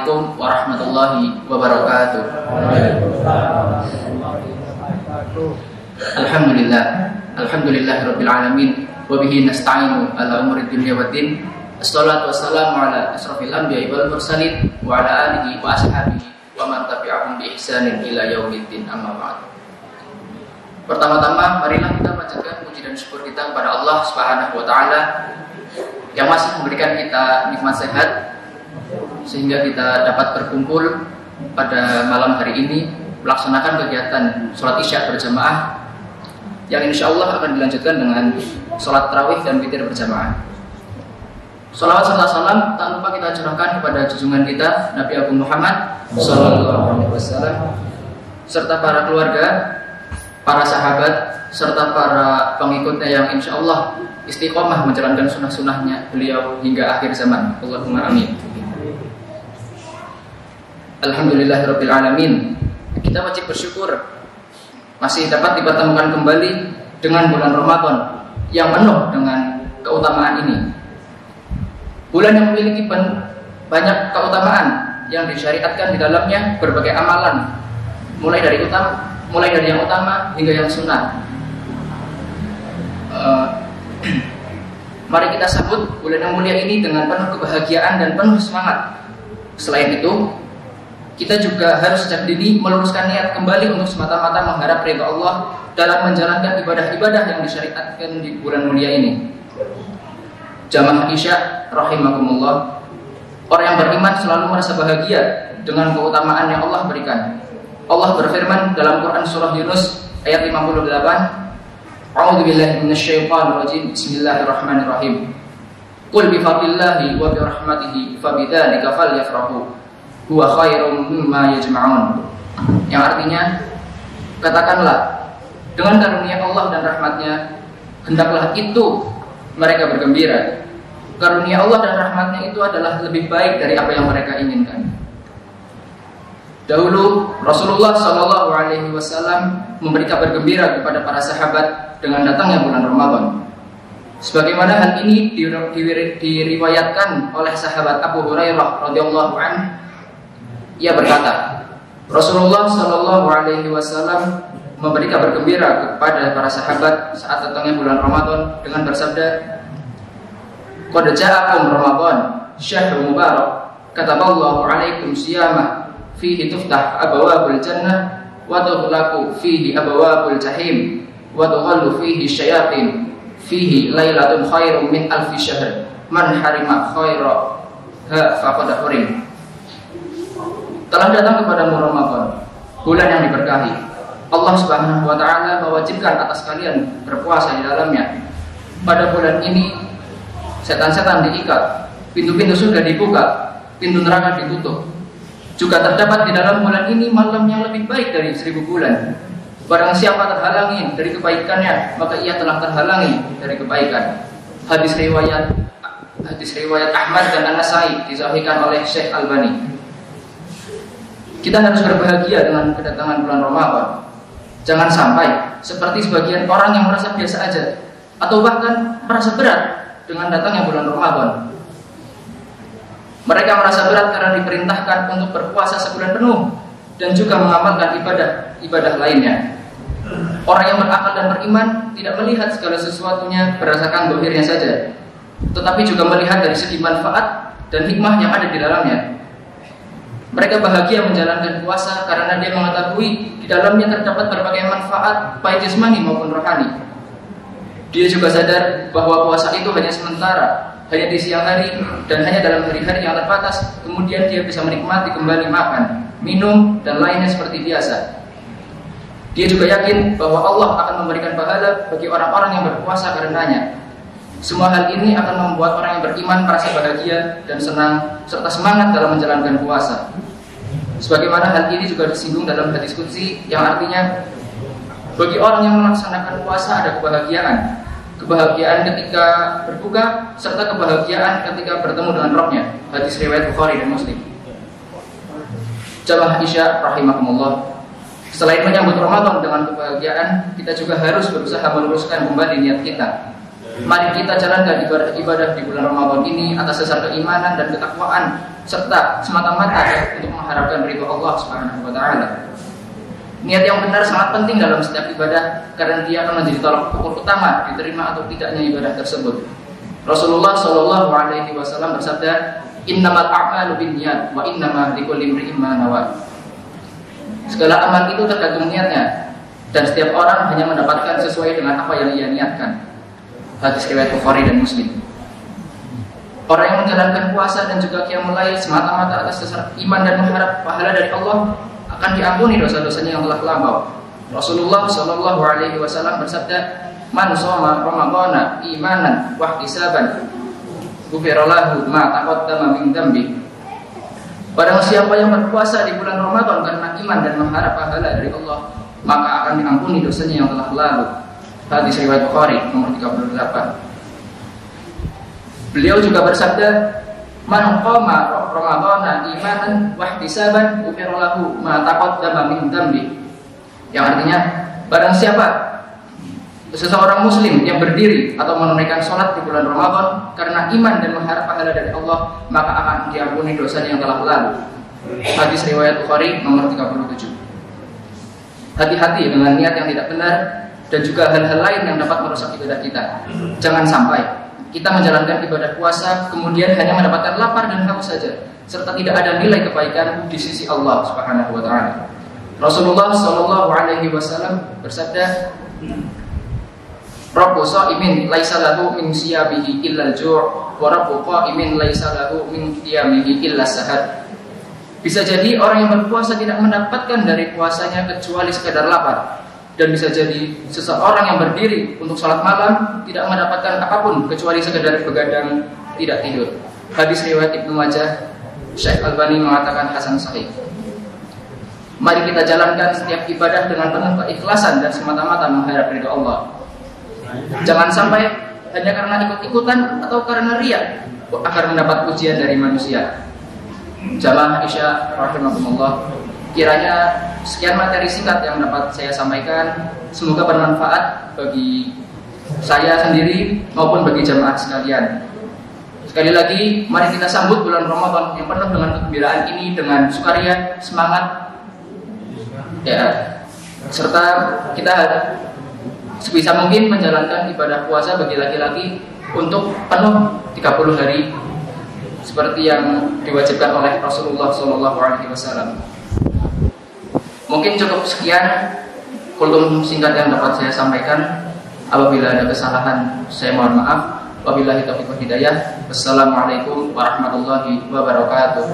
Assalamualaikum warahmatullahi wabarakatuh. Alhamdulillahirabbil alamin wa bihi nasta'inu ala umuri dunya waddin. Assalatu wassalamu ala asrofil anbiya'i wal mursalin wa ala alihi wa ashabihi wa man tabi'ahum bi ihsanin ila yaumiddin, amma ba'd. Pertama-tama marilah kita panjatkan puji dan syukur kita kepada Allah Subhanahu wa taala yang masih memberikan kita nikmat sehat sehingga kita dapat berkumpul pada malam hari ini melaksanakan kegiatan sholat isya berjamaah yang insya Allah akan dilanjutkan dengan sholat tarawih dan witir berjamaah. Sholawat serta salam tak lupa kita curahkan kepada junjungan kita Nabi Agung Muhammad SAW serta para keluarga, para sahabat serta para pengikutnya yang insya Allah istiqomah menjalankan sunnah-sunnahnya beliau hingga akhir zaman. Allahumma amin. Alhamdulillahirabbil alamin. Kita wajib bersyukur masih dapat dipertemukan kembali dengan bulan Ramadan yang penuh dengan keutamaan ini. Bulan yang memiliki banyak keutamaan yang disyariatkan di dalamnya berbagai amalan, mulai dari yang utama hingga yang sunnah. Mari kita sambut bulan yang mulia ini dengan penuh kebahagiaan dan penuh semangat. Selain itu, kita juga harus sejak dini meluruskan niat kembali untuk semata-mata mengharap ridha Allah dalam menjalankan ibadah-ibadah yang disyariatkan di bulan mulia ini. Jamaah Isya rahimakumullah, orang yang beriman selalu merasa bahagia dengan keutamaan yang Allah berikan. Allah berfirman dalam Quran surah Yunus ayat 58, A'udzu billahi minasyaitonir rajim. Bismillahirrahmanirrahim. Qul bi fadlillahi wa bi rahmatihi fabidzalika falyafrahu huwa khairum mimma yajma'un. Yang artinya, katakanlah dengan karunia Allah dan rahmatnya hendaklah itu mereka bergembira. Karunia Allah dan rahmatnya itu adalah lebih baik dari apa yang mereka inginkan. Dahulu Rasulullah SAW memberi kabar gembira kepada para sahabat dengan datangnya bulan Ramadan. Sebagaimana hal ini diriwayatkan oleh sahabat Abu Hurairah radhiyallahu anhu. Ia berkata, Rasulullah SAW memberi kabar gembira kepada para sahabat saat datangnya bulan Ramadan dengan bersabda, Qad ja'akum Ramadan syahrun mubarak kataballahu alaikum siyamah fihi tuftah abwabul jannah wa tughlaqu fihi abwabul jahim wa tughallu fihi syayatin fihi lailatun khairum min alfi syahr man harima khairaha faqad hurim. Telah datang kepadamu Ramadan, bulan yang diberkahi. Allah Subhanahu wa taala mewajibkan atas kalian berpuasa di dalamnya. Pada bulan ini setan-setan diikat, pintu-pintu surga dibuka, pintu neraka ditutup. Juga terdapat di dalam bulan ini malam yang lebih baik dari 1000 bulan. Barang siapa terhalangi dari kebaikannya, maka ia telah terhalangi dari kebaikan. Hadis riwayat Ahmad dan An-Nasai disahihkan oleh Syekh Albani. Kita harus berbahagia dengan kedatangan bulan Ramadan. Jangan sampai seperti sebagian orang yang merasa biasa aja atau bahkan merasa berat dengan datangnya bulan Ramadan. Mereka merasa berat karena diperintahkan untuk berpuasa sebulan penuh dan juga mengamalkan ibadah lainnya. Orang yang berakal dan beriman tidak melihat segala sesuatunya berdasarkan zahirnya saja, tetapi juga melihat dari segi manfaat dan hikmah yang ada di dalamnya. Mereka bahagia menjalankan puasa karena dia mengetahui di dalamnya terdapat berbagai manfaat baik jasmani maupun rohani. Dia juga sadar bahwa puasa itu hanya sementara, hanya di siang hari dan hanya dalam hari-hari yang terbatas. Kemudian dia bisa menikmati kembali makan, minum dan lainnya seperti biasa. Dia juga yakin bahwa Allah akan memberikan pahala bagi orang-orang yang berpuasa karenanya. Semua hal ini akan membuat orang yang beriman merasa bahagia dan senang serta semangat dalam menjalankan puasa. Sebagaimana hal ini juga disinggung dalam hadis qudsi yang artinya, bagi orang yang melaksanakan puasa ada kebahagiaan. Kebahagiaan ketika berbuka serta kebahagiaan ketika bertemu dengan Rabb-nya. Hadis riwayat Bukhari dan Muslim. Jamaah Isya rahimakumullah. Selain menyambut Ramadan dengan kebahagiaan, kita juga harus berusaha meluruskan kembali niat kita. Mari kita jalankan ibadah-ibadah di bulan Ramadan ini atas dasar keimanan dan ketakwaan serta semata-mata untuk mengharapkan ridho Allah Subhanahu wa taala. Niat yang benar sangat penting dalam setiap ibadah karena dia akan menjadi tolak ukur utama diterima atau tidaknya ibadah tersebut. Rasulullah Shallallahu alaihi wasallam bersabda, "Innamal a'malu binniyat wa innama likulli imri'in ma nawa." Segala amal itu tergantung niatnya dan setiap orang hanya mendapatkan sesuai dengan apa yang ia niatkan. Hadis riwayat Bukhari dan Muslim. Orang yang menjalankan puasa dan juga qiyamul lail semata-mata atas dasar iman dan mengharap pahala dari Allah akan diampuni dosa-dosanya yang telah lampau. Rasulullah Shallallahu alaihi wasallam bersabda, "Man shoma Ramadhana imanan wa ihtisaban, ghufira lahu ma taqaddama min dzambi." Barang siapa yang berpuasa di bulan Ramadan karena iman dan mengharap pahala dari Allah, maka akan diampuni dosanya yang telah lalu. Hadis riwayat Bukhari nomor 38. Beliau juga bersabda, "Man qama Ramadhana imanan wa ihtisaban, ghufira lahu ma taqaddama min dzambi." Yang artinya, barang siapa seseorang muslim yang berdiri atau menunaikan sholat di bulan Ramadan karena iman dan mengharap pahala dari Allah, maka akan diampuni dosanya yang telah lalu. Hadis riwayat Bukhari nomor 37. Hati-hati dengan niat yang tidak benar dan juga hal-hal lain yang dapat merusak ibadah kita. Jangan sampai kita menjalankan ibadah puasa kemudian hanya mendapatkan lapar dan haus saja, serta tidak ada nilai kebaikan di sisi Allah Subhanahu wa taala. Rasulullah Shallallahu alaihi wasallam bersabda, "Rabbu sha'imin laisa lahu min siyabihi illa al-ju' wa rabbu qa'imin laisa lahu min qiyamihi illa sahad." Bisa jadi orang yang berpuasa tidak mendapatkan dari puasanya kecuali sekedar lapar, dan bisa jadi seseorang yang berdiri untuk salat malam tidak mendapatkan apapun kecuali sekedar begadang tidak tidur. Hadis riwayat Ibnu Majah. Syekh Albani mengatakan hasan sahih. Mari kita jalankan setiap ibadah dengan penuh keikhlasan dan semata-mata mengharap ridho Allah. Jangan sampai hanya karena ikut-ikutan atau karena riya agar mendapat pujian dari manusia. Jamaah Isya rahimakumullah, kiranya sekian materi singkat yang dapat saya sampaikan, semoga bermanfaat bagi saya sendiri maupun bagi jamaah sekalian. Sekali lagi, mari kita sambut bulan Ramadan yang penuh dengan kegembiraan ini dengan sukaria, semangat, ya, serta kita sebisa mungkin menjalankan ibadah puasa bagi laki-laki untuk penuh 30 hari seperti yang diwajibkan oleh Rasulullah SAW. Mungkin cukup sekian kultum singkat yang dapat saya sampaikan. Apabila ada kesalahan, saya mohon maaf. Wabillahi taufiq wal hidayah. Wassalamualaikum warahmatullahi wabarakatuh.